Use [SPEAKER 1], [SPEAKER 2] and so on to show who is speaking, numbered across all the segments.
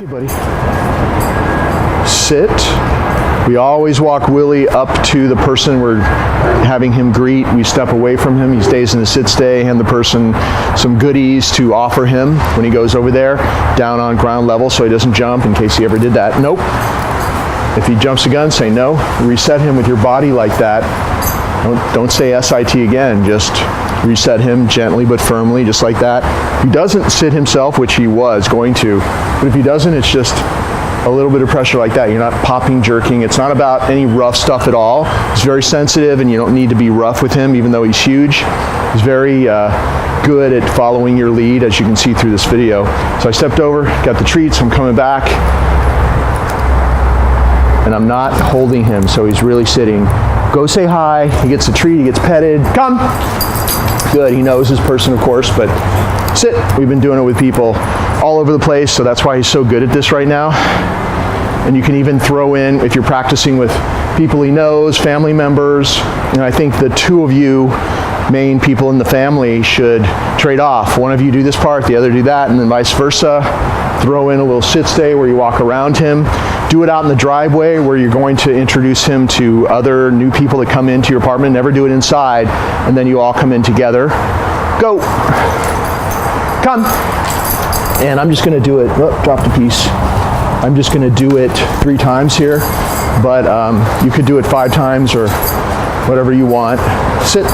[SPEAKER 1] Okay, buddy. Sit. We always walk Willie up to the person we're having him greet. We step away from him. He stays in the sit stay, hand the person some goodies to offer him when he goes over there, down on ground level so he doesn't jump in case he ever did that. Nope. If he jumps the gun, say no. Reset him with your body like that. Don't say SIT again. Just reset him gently but firmly, just like that. If he doesn't sit himself, which he was going to, but if he doesn't, it's just a little bit of pressure like that. You're not popping, jerking. It's not about any rough stuff at all. He's very sensitive, and you don't need to be rough with him, even though he's huge. He's very good at following your lead, as you can see through this video. So I stepped over, got the treats, I'm coming back, and I'm not holding him, so he's really sitting. Go say hi, he gets a treat, he gets petted, come! Good, he knows his person, of course, but sit. We've been doing it with people all over the place, so that's why he's so good at this right now. And you can even throw in, if you're practicing with people he knows, family members, and I think the two of you main people in the family should trade off. One of you do this part, the other do that, and then vice versa. Throw in a little sit stay where you walk around him. Do it out in the driveway where you're going to introduce him to other new people that come into your apartment. Never do it inside, and then you all come in together. Go. Come. And I'm just going to do it. Oh, dropped a piece. I'm just going to do it 3 times here, but you could do it 5 times or whatever you want. Sit.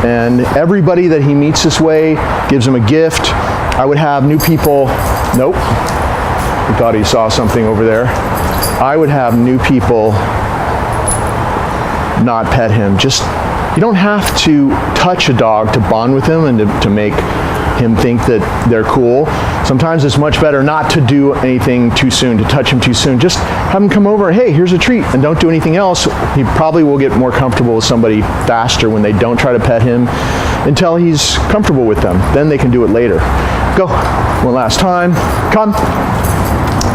[SPEAKER 1] And everybody that he meets this way gives him a gift. I would have new people. Nope. He thought he saw something over there. I would have new people not pet him. You don't have to touch a dog to bond with him and to make him think that they're cool. Sometimes it's much better not to do anything too soon, to touch him too soon. Just have him come over, hey, here's a treat, and don't do anything else. He probably will get more comfortable with somebody faster when they don't try to pet him until he's comfortable with them. Then they can do it later. Go. One last time. Come.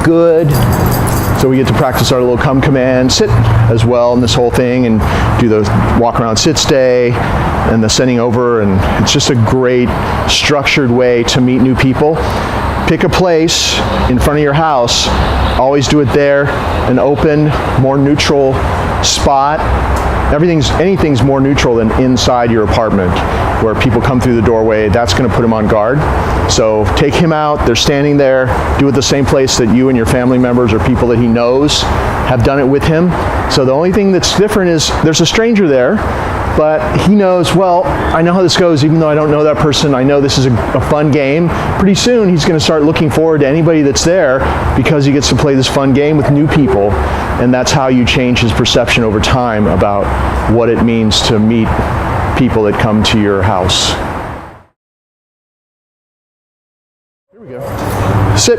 [SPEAKER 1] Good. So we get to practice our little come command, sit as well in this whole thing, and do those walk around sit stay and the sending over, and it's just a great structured way to meet new people. Pick a place in front of your house, always do it there, an open, more neutral spot. Anything's more neutral than inside your apartment where people come through the doorway. That's going to put them on guard. So take him out, they're standing there, do it the same place that you and your family members or people that he knows have done it with him. So the only thing that's different is there's a stranger there, but he knows, well, I know how this goes, even though I don't know that person. I know this is a fun game. Pretty soon he's going to start looking forward to anybody that's there because he gets to play this fun game with new people, and that's how you change his perception over time about what it means to meet people that come to your house. Here we go. Sit.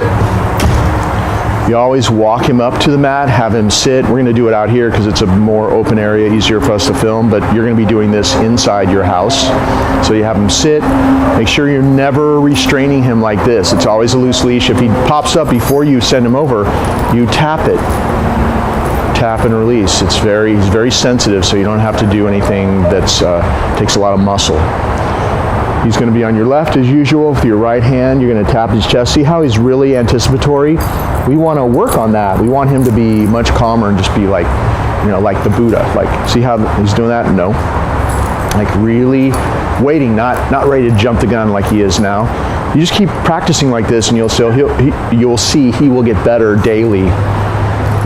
[SPEAKER 1] You always walk him up to the mat, have him sit. We're going to do it out here because it's a more open area, easier for us to film, but you're going to be doing this inside your house. So you have him sit. Make sure you're never restraining him like this. It's always a loose leash. If he pops up before you send him over, you tap it. Tap and release. He's very sensitive, so you don't have to do anything that's takes a lot of muscle. He's going to be on your left as usual. With your right hand, you're going to tap his chest. See how he's really anticipatory? We want to work on that. We want him to be much calmer and just be like, like the Buddha. Like, see how he's doing that? No. Like really waiting, not ready to jump the gun like he is now. You just keep practicing like this, and you'll see he will get better daily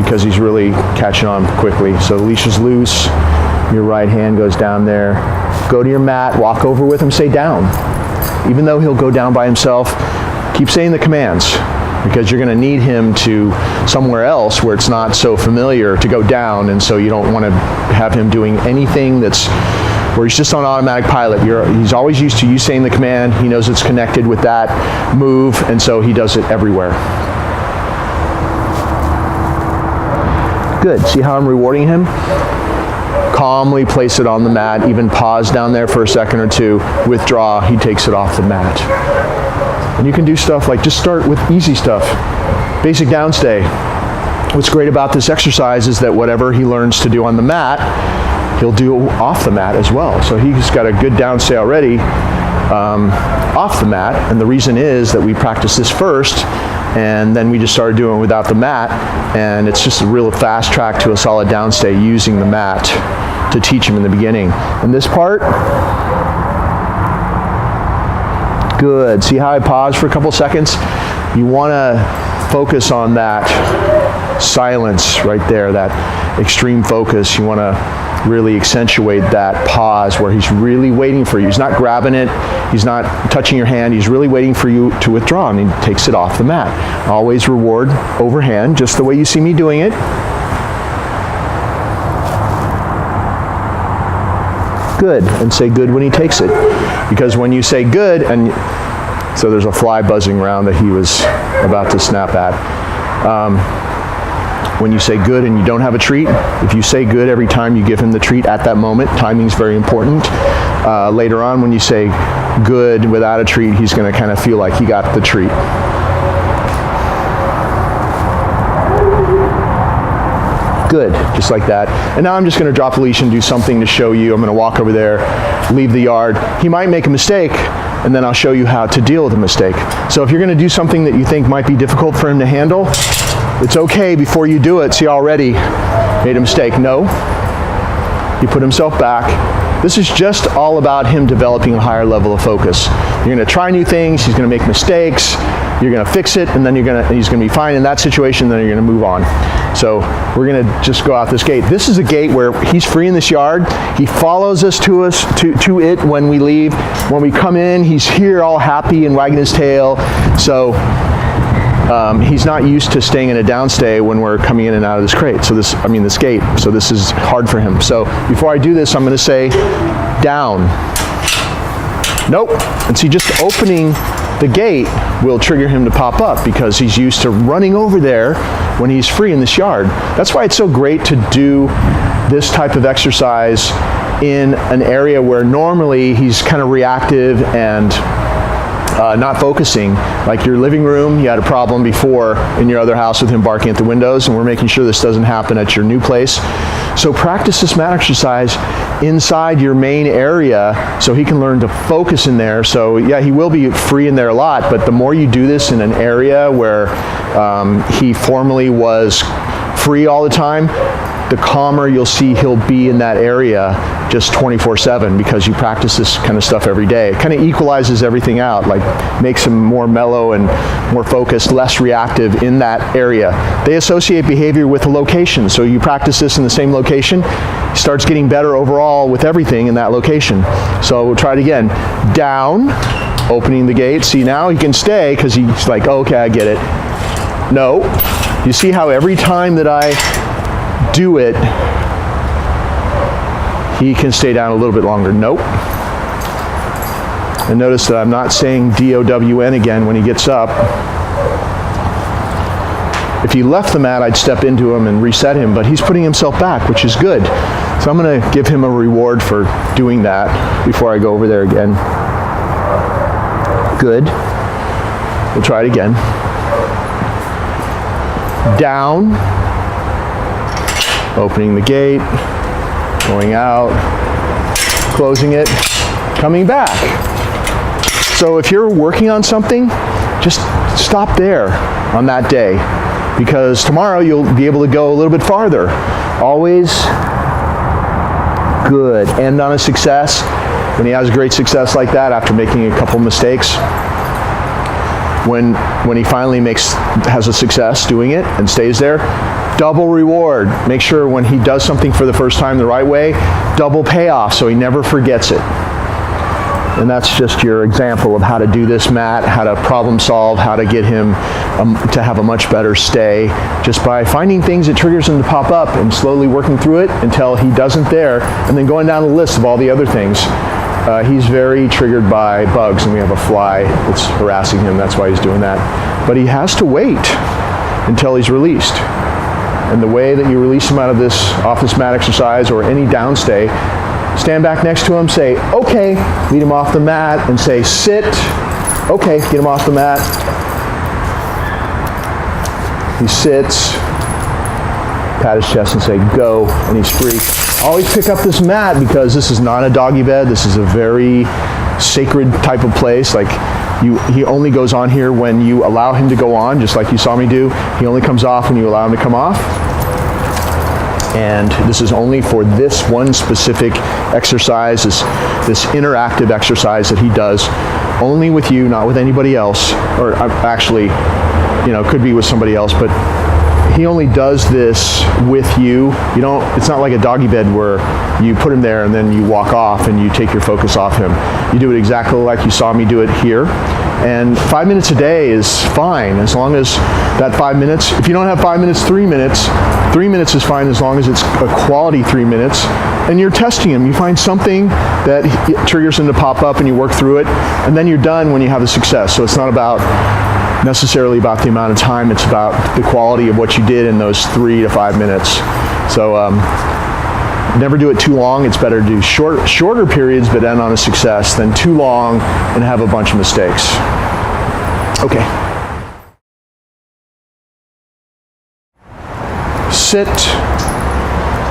[SPEAKER 1] because he's really catching on quickly. So the leash is loose. Your right hand goes down there. Go to your mat, walk over with him, say down. Even though he'll go down by himself, keep saying the commands because you're going to need him to somewhere else where it's not so familiar to go down, and so you don't want to have him doing anything where he's just on automatic pilot. He's always used to you saying the command. He knows it's connected with that move, and so he does it everywhere. Good. See how I'm rewarding him? Calmly place it on the mat, even pause down there for a second or two, withdraw, he takes it off the mat. And you can do stuff like, just start with easy stuff. Basic downstay. What's great about this exercise is that whatever he learns to do on the mat, he'll do off the mat as well. So he's got a good downstay already off the mat, and the reason is that we practice this first and then we just started doing it without the mat, and it's just a real fast track to a solid downstay using the mat to teach him in the beginning. And this part, good. See how I paused for a couple seconds? You want to focus on that silence right there, that extreme focus. You want to really accentuate that pause where he's really waiting for you. He's not grabbing it, he's not touching your hand, he's really waiting for you to withdraw, and he takes it off the mat. Always reward overhand, just the way you see me doing it. Good, and say good when he takes it. Because when you say good, and so there's a fly buzzing around that he was about to snap at. When you say good and you don't have a treat, if you say good every time you give him the treat at that moment, timing's very important. Later on, when you say good without a treat, he's going to kind of feel like he got the treat. Good, just like that. And now I'm just going to drop the leash and do something to show you. I'm going to walk over there, leave the yard. He might make a mistake, and then I'll show you how to deal with a mistake. So if you're going to do something that you think might be difficult for him to handle, it's okay before you do it. See, already made a mistake. No. He put himself back. This is just all about him developing a higher level of focus. You're going to try new things. He's going to make mistakes. You're going to fix it, and then he's going to be fine in that situation. Then you're going to move on. So we're going to just go out this gate. This is a gate where he's free in this yard. He follows us to it when we leave. When we come in, he's here all happy and wagging his tail. So he's not used to staying in a downstay when we're coming in and out of this crate. So this gate. So this is hard for him. So before I do this, I'm going to say down. Nope. And see, just opening the gate will trigger him to pop up because he's used to running over there when he's free in this yard. That's why it's so great to do this type of exercise in an area where normally he's kind of reactive and not focusing. Like your living room, you had a problem before in your other house with him barking at the windows, and we're making sure this doesn't happen at your new place. So practice this mat exercise inside your main area so he can learn to focus in there. So yeah, he will be free in there a lot, but the more you do this in an area where he formerly was free all the time, the calmer you'll see he'll be in that area just 24/7 because you practice this kind of stuff every day. It kind of equalizes everything out, like makes him more mellow and more focused, less reactive in that area. They associate behavior with a location, so you practice this in the same location, he starts getting better overall with everything in that location. So we'll try it again. Down, opening the gate. See, now he can stay because he's like, oh, okay, I get it. No. You see how every time that I do it, he can stay down a little bit longer. Nope. And notice that I'm not saying D-O-W-N again when he gets up. If he left the mat, I'd step into him and reset him, but he's putting himself back, which is good. So I'm going to give him a reward for doing that before I go over there again. Good. We'll try it again. Down. Opening the gate. Going out, closing it, coming back. So if you're working on something, just stop there on that day because tomorrow you'll be able to go a little bit farther. Always good. End on a success. When he has great success like that after making a couple mistakes, when he finally has a success doing it and stays there, double reward. Make sure when he does something for the first time the right way, double payoff so he never forgets it. And that's just your example of how to do this, Matt, how to problem solve, how to get him to have a much better stay, just by finding things that triggers him to pop up and slowly working through it until he doesn't there, and then going down the list of all the other things. He's very triggered by bugs, and we have a fly that's harassing him. That's why he's doing that. But he has to wait until he's released. And the way that you release him off this mat exercise or any downstay, stand back next to him, say, okay, lead him off the mat, and say, sit. Okay, get him off the mat. He sits, pat his chest and say, go, and he's free. Always pick up this mat because this is not a doggy bed. This is a very sacred type of place. Like He only goes on here when you allow him to go on, just like you saw me do. He only comes off when you allow him to come off. And this is only for this one specific exercise, this interactive exercise that he does only with you, not with anybody else. Or actually, it could be with somebody else, but he only does this with you. It's not like a doggy bed where you put him there and then you walk off and you take your focus off him. You do it exactly like you saw me do it here. And 5 minutes a day is fine, as long as that 5 minutes, if you don't have 5 minutes, 3 minutes, 3 minutes is fine as long as it's a quality 3 minutes. And you're testing him. You find something that triggers him to pop up and you work through it, and then you're done when you have a success. So it's not necessarily about the amount of time, it's about the quality of what you did in those 3 to 5 minutes. So never do it too long. It's better to do shorter periods but end on a success than too long and have a bunch of mistakes. Okay. Sit.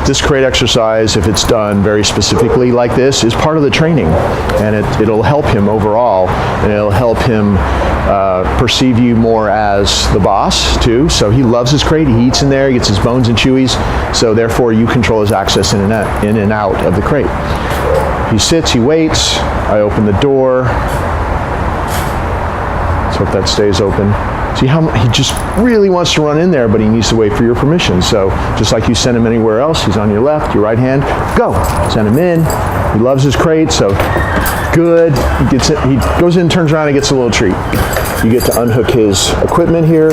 [SPEAKER 1] This crate exercise, if it's done very specifically like this, is part of the training, and it'll help him overall, and it'll help him perceive you more as the boss too. So he loves his crate, he eats in there, he gets his bones and chewies, so therefore you control his access in and out of the crate. He sits, he waits, I open the door. Let's hope that stays open. See how he just really wants to run in there, but he needs to wait for your permission. So just like you send him anywhere else, he's on your left, your right hand, go. Send him in. He loves his crate, so good. He goes in, turns around, and gets a little treat. You get to unhook his equipment here.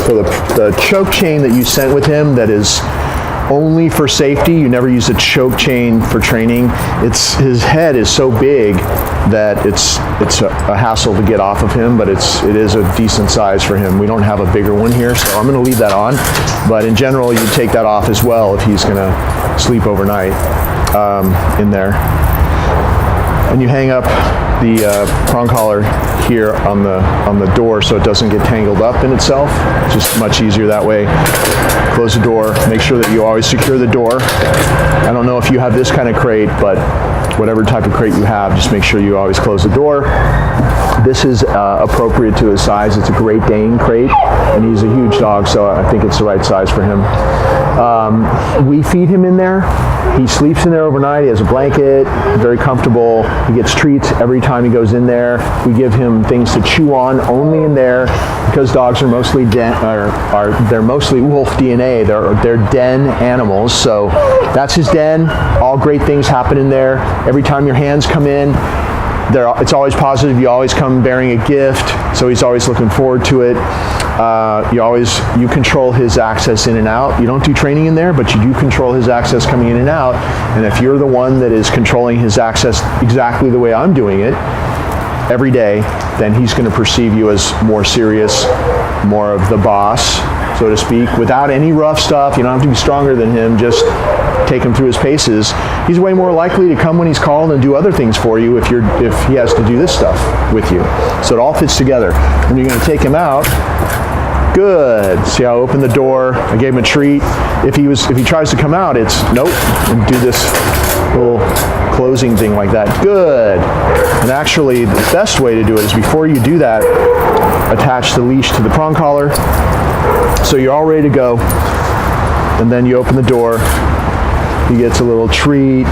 [SPEAKER 1] So the choke chain that you sent with him that is only for safety, you never use a choke chain for training. His head is so big that it's a hassle to get off of him, but it is a decent size for him. We don't have a bigger one here, so I'm going to leave that on. But in general, you take that off as well if he's going to sleep overnight in there. And you hang up the prong collar here on the door so it doesn't get tangled up in itself. It's just much easier that way. Close the door. Make sure that you always secure the door. I don't know if you have this kind of crate, but whatever type of crate you have, just make sure you always close the door. This is appropriate to his size. It's a Great Dane crate, and he's a huge dog, so I think it's the right size for him. We feed him in there. He sleeps in there overnight. He has a blanket, very comfortable. He gets treats every time he goes in there. We give him things to chew on only in there, because dogs are mostly they're mostly wolf DNA. They're den animals, so that's his den. All great things happen in there. Every time your hands come in, it's always positive. You always come bearing a gift, so he's always looking forward to it. You control his access in and out. You don't do training in there, but you do control his access coming in and out. And if you're the one that is controlling his access exactly the way I'm doing it every day, then he's going to perceive you as more serious, more of the boss, so to speak, without any rough stuff. You don't have to be stronger than him, just take him through his paces. He's way more likely to come when he's called and do other things for you if he has to do this stuff with you. So it all fits together. When you're going to take him out, good. See how I opened the door, I gave him a treat. If he tries to come out, it's nope, and do this little closing thing like that. Good. And actually, the best way to do it is before you do that, attach the leash to the prong collar, so you're all ready to go. And then you open the door, he gets a little treat,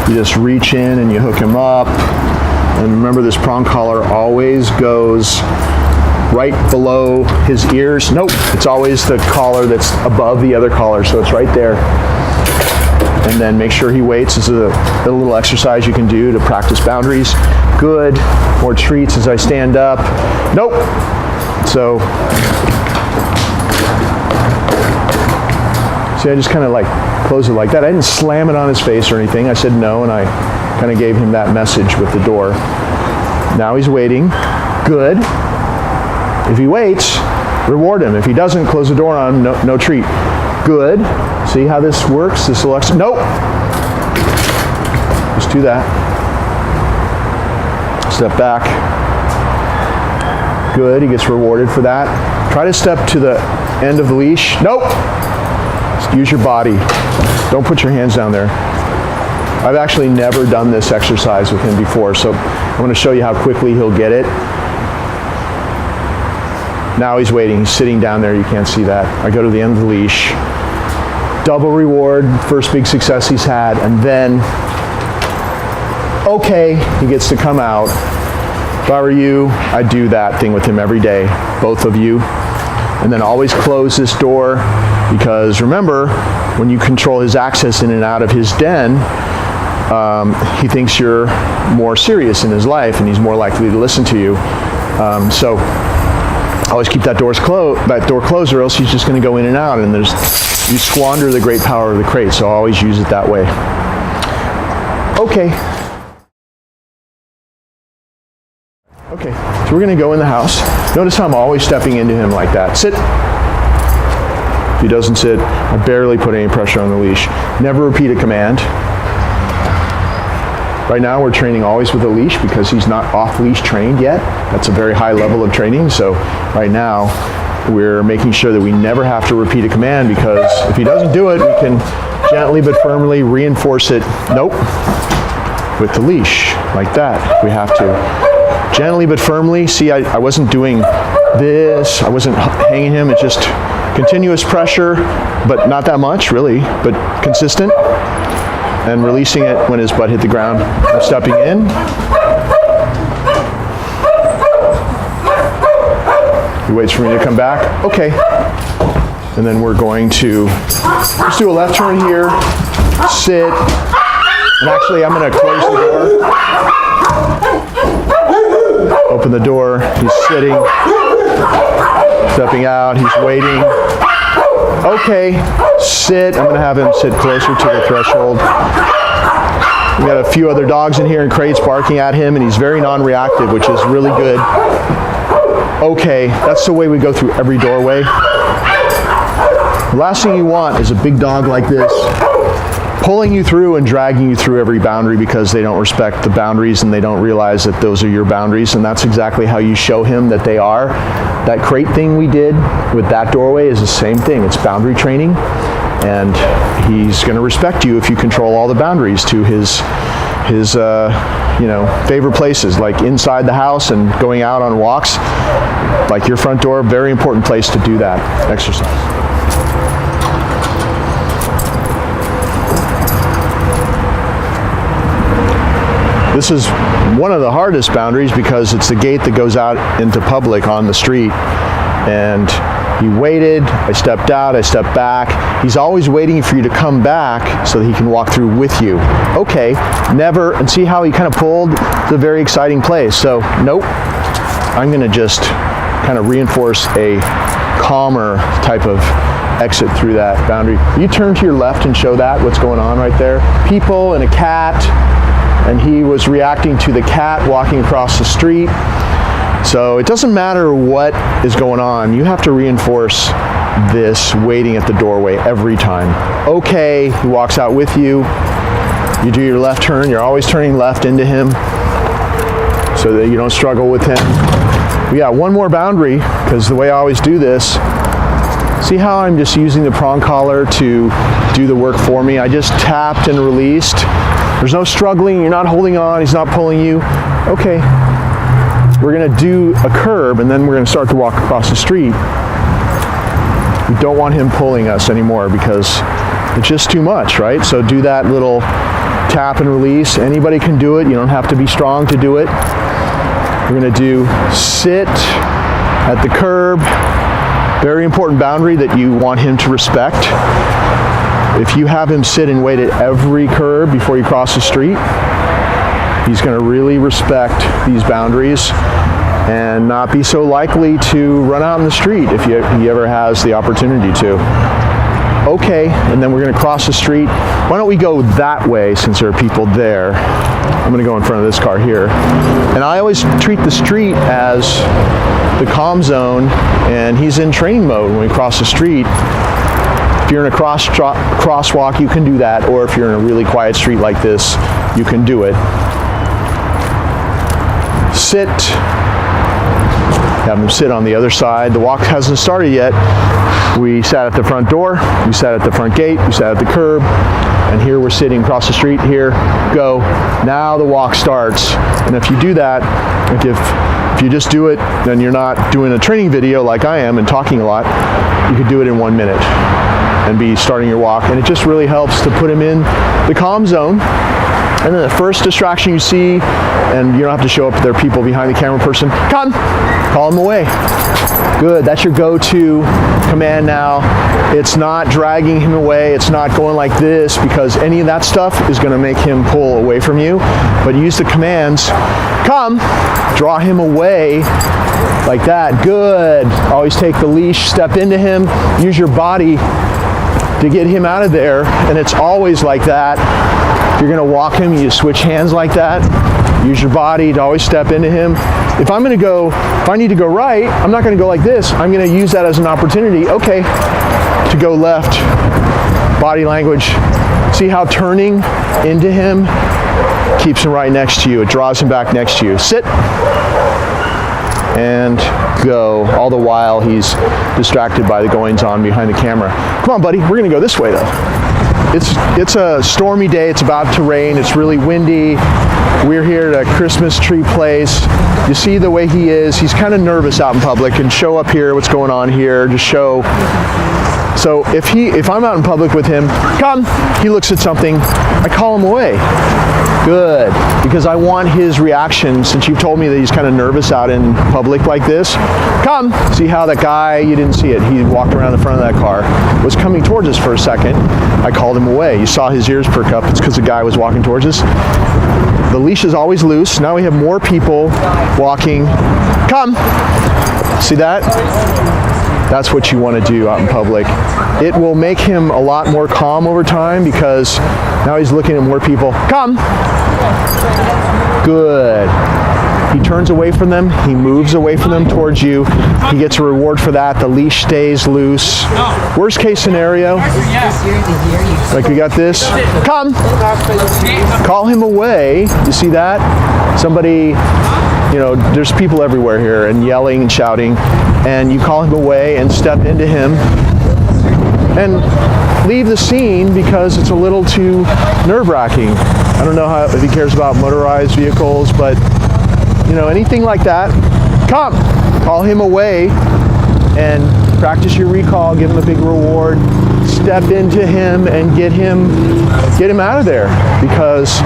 [SPEAKER 1] you just reach in and you hook him up. And remember, this prong collar always goes right below his ears. Nope, it's always the collar that's above the other collar, so it's right there. And then make sure he waits. This is a little exercise you can do to practice boundaries. Good. More treats as I stand up. Nope. So, see, I just kind of like close it like that. I didn't slam it on his face or anything. I said no, and I kind of gave him that message with the door. Now he's waiting. Good. If he waits, reward him. If he doesn't, close the door on him. No treat. Good. See how this works? This will nope. Just do that. Step back. Good. He gets rewarded for that. Try to step to the end of the leash. Nope. Just use your body. Don't put your hands down there. I've actually never done this exercise with him before, so I'm going to show you how quickly he'll get it. Now he's waiting. He's sitting down there. You can't see that. I go to the end of the leash. Double reward, first big success he's had, and then, okay, he gets to come out. If I were you, I'd do that thing with him every day, both of you. And then always close this door, because remember, when you control his access in and out of his den, he thinks you're more serious in his life and he's more likely to listen to you. So always keep that door closed, or else he's just going to go in and out, and you squander the great power of the crate. So always use it that way. Okay. Okay, so we're going to go in the house. Notice how I'm always stepping into him like that. Sit. If he doesn't sit, I barely put any pressure on the leash. Never repeat a command. Right now we're training always with a leash because he's not off-leash trained yet. That's a very high level of training. So right now we're making sure that we never have to repeat a command, because if he doesn't do it, we can gently but firmly reinforce it. Nope. With the leash, like that. We have to. Gently but firmly. See, I wasn't doing this. I wasn't hanging him. It's just continuous pressure, but not that much, really, but consistent. And releasing it when his butt hit the ground. I'm stepping in. He waits for me to come back. Okay. And then we're going to just do a left turn here, sit, and actually I'm going to close the door. Open the door, he's sitting, stepping out, he's waiting. Okay, sit. I'm going to have him sit closer to the threshold. We got a few other dogs in here and crates barking at him, and he's very non-reactive, which is really good. Okay, that's the way we go through every doorway. The last thing you want is a big dog like this pulling you through and dragging you through every boundary, because they don't respect the boundaries and they don't realize that those are your boundaries, and that's exactly how you show him that they are. That crate thing we did with that doorway is the same thing. It's boundary training, and he's going to respect you if you control all the boundaries to his favorite places, like inside the house and going out on walks, like your front door. Very important place to do that exercise. This is one of the hardest boundaries because it's the gate that goes out into public on the street. And he waited, I stepped out, I stepped back. He's always waiting for you to come back so that he can walk through with you. Okay, never, and see how he kind of pulled? It's a very exciting place. So, nope, I'm going to just kind of reinforce a calmer type of exit through that boundary. You turn to your left and show that, what's going on right there. People and a cat. And he was reacting to the cat walking across the street. So it doesn't matter what is going on, you have to reinforce this waiting at the doorway every time. Okay, he walks out with you. You do your left turn, you're always turning left into him so that you don't struggle with him. We got one more boundary, because the way I always do this, see how I'm just using the prong collar to do the work for me? I just tapped and released. There's no struggling, you're not holding on, he's not pulling you. Okay, we're gonna do a curb and then we're gonna start to walk across the street. We don't want him pulling us anymore because it's just too much, right? So do that little tap and release. Anybody can do it, you don't have to be strong to do it. We're gonna do sit at the curb. Very important boundary that you want him to respect. If you have him sit and wait at every curb before you cross the street, he's going to really respect these boundaries and not be so likely to run out in the street if he ever has the opportunity to. Okay, and then we're going to cross the street. Why don't we go that way since there are people there? I'm going to go in front of this car here. And I always treat the street as the calm zone, and he's in training mode when we cross the street. If you're in a crosswalk, you can do that, or if you're in a really quiet street like this, you can do it. Sit. Have him sit on the other side. The walk hasn't started yet. We sat at the front door, we sat at the front gate, we sat at the curb. And here we're sitting across the street. Here, go. Now the walk starts. And if you do that, like if you just do it, then you're not doing a training video like I am and talking a lot. You could do it in 1 minute and be starting your walk. And it just really helps to put him in the calm zone. And then the first distraction you see, and you don't have to show up, there are people behind the camera person, come, call him away. Good, that's your go-to command now. It's not dragging him away, it's not going like this, because any of that stuff is gonna make him pull away from you. But use the commands, come, draw him away, like that, good. Always take the leash, step into him, use your body to get him out of there, and it's always like that. If you're gonna walk him, you switch hands like that. Use your body to always step into him. If I need to go right, I'm not gonna go like this. I'm gonna use that as an opportunity, okay, to go left. Body language. See how turning into him keeps him right next to you. It draws him back next to you. Sit and go. All the while he's distracted by the goings on behind the camera. Come on, buddy, we're gonna go this way though. It's a stormy day, it's about to rain, it's really windy. We're here at a Christmas tree place. You see the way he is, he's kind of nervous out in public, and show up here, what's going on here, just show. So if I'm out in public with him, come, he looks at something, I call him away. Good, because I want his reaction, since you've told me that he's kind of nervous out in public like this. Come, see how that guy, you didn't see it, he walked around the front of that car, was coming towards us for a second. I called him away. You saw his ears perk up, it's because the guy was walking towards us. The leash is always loose. Now we have more people walking. Come, see that? That's what you want to do out in public. It will make him a lot more calm over time, because now he's looking at more people. Come. Good. He turns away from them. He moves away from them towards you. He gets a reward for that. The leash stays loose. Worst case scenario, like we got this. Come. Call him away. You see that? Somebody, you know, there's people everywhere here and yelling and shouting, and you call him away and step into him and leave the scene because it's a little too nerve-wracking. I don't know if he cares about motorized vehicles, but you know, anything like that, come, call him away and practice your recall, give him a big reward, step into him and get him out of there, because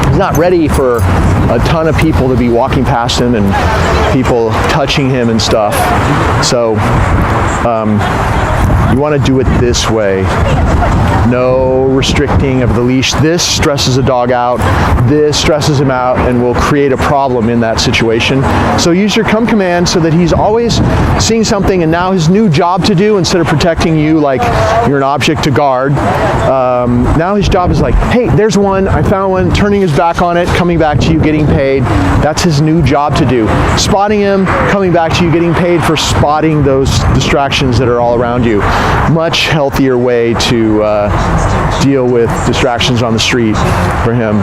[SPEAKER 1] he's not ready for a ton of people to be walking past him and people touching him and stuff. So you want to do it this way. No restricting of the leash. This stresses a dog out. This stresses him out and will create a problem in that situation. So use your come command so that he's always seeing something, and now his new job to do, instead of protecting you like you're an object to guard, now his job is like, hey, there's one, I found one, turning his back on it, coming back to you, getting paid. That's his new job to do. Spotting him, coming back to you, getting paid for spotting those distractions that are all around you. Much healthier way to deal with distractions on the street for him.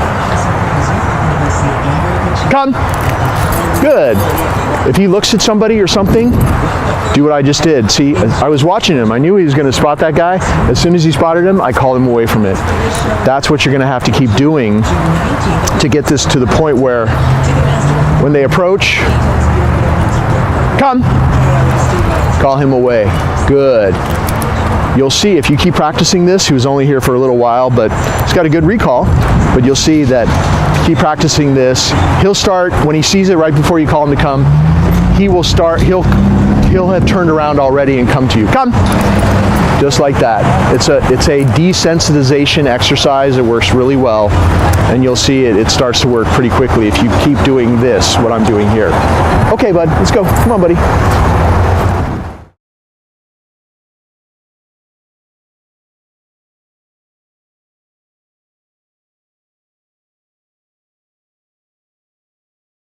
[SPEAKER 1] Come. Good. If he looks at somebody or something, do what I just did. See, I was watching him. I knew he was going to spot that guy. As soon as he spotted him, I called him away from it. That's what you're going to have to keep doing to get this to the point where when they approach, come, call him away. Good. You'll see if you keep practicing this, he was only here for a little while, but he's got a good recall, but you'll see that keep practicing this. He'll start, when he sees it right before you call him to come, he will start, he'll have turned around already and come to you. Come! Just like that. It's a desensitization exercise. It works really well, and you'll see it starts to work pretty quickly if you keep doing this, what I'm doing here. Okay, bud, let's go. Come on, buddy.